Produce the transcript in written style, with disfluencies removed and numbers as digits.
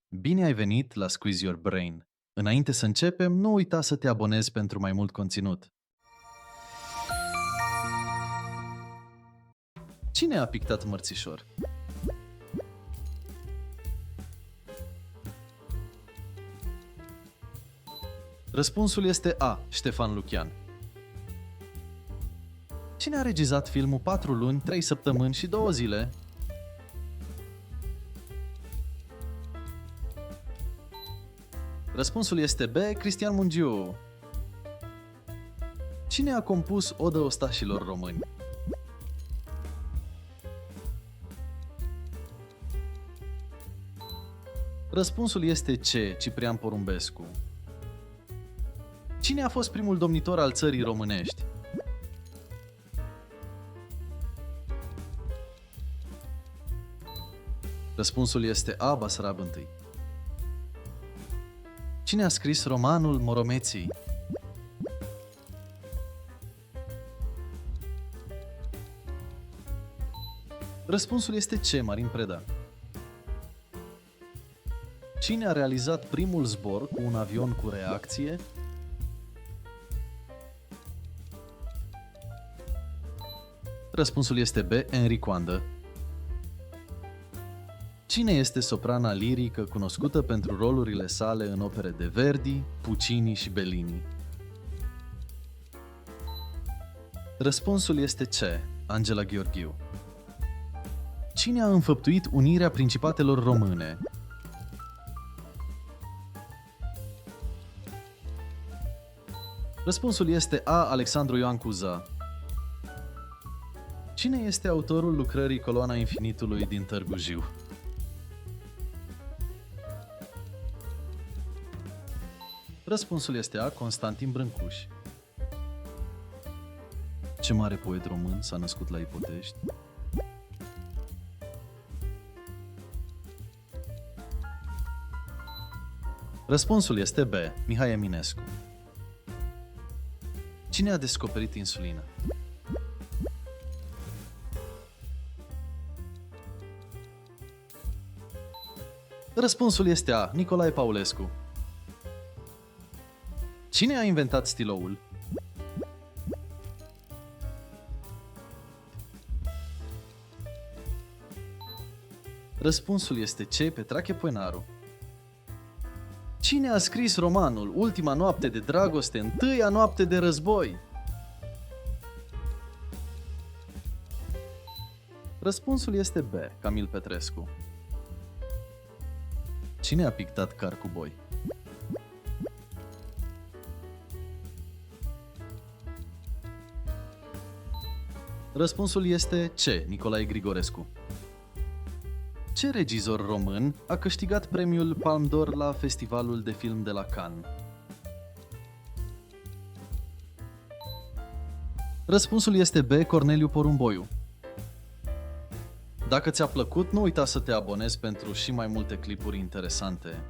Bine ai venit la Squeeze Your Brain! Înainte să începem, nu uita să te abonezi pentru mai mult conținut. Cine a pictat Mărțișor? Răspunsul este A. Ștefan Lucian. Cine a regizat filmul 4 luni, 3 săptămâni și 2 zile? Răspunsul este B. Cristian Mungiu. Cine a compus Odă ostașilor români? Răspunsul este C. Ciprian Porumbescu. Cine a fost primul domnitor al țării românești? Răspunsul este A. Basarab I. Cine a scris romanul Moromeții? Răspunsul este C. Marin Preda. Cine a realizat primul zbor cu un avion cu reacție? Răspunsul este B. Henri Coandă. Cine este soprana lirică cunoscută pentru rolurile sale în opere de Verdi, Puccini și Bellini? Răspunsul este C. Angela Gheorghiu. Cine a înfăptuit unirea principatelor române? Răspunsul este A. Alexandru Ioan Cuza. Cine este autorul lucrării Coloana Infinitului din Târgu Jiu? Răspunsul este A. Constantin Brâncuș. Ce mare poet român s-a născut la Ipotești? Răspunsul este B. Mihai Eminescu. Cine a descoperit insulina? Răspunsul este A. Nicolae Paulescu. Cine a inventat stiloul? Răspunsul este C. Petrache Poenaru. Cine a scris romanul Ultima noapte de dragoste, întâia noapte de război? Răspunsul este B. Camil Petrescu. Cine a pictat Car cu boi? Răspunsul este C. Nicolae Grigorescu. Ce regizor român a câștigat premiul Palme d'Or la Festivalul de Film de la Cannes? Răspunsul este B. Corneliu Porumboiu. Dacă ți-a plăcut, nu uita să te abonezi pentru și mai multe clipuri interesante.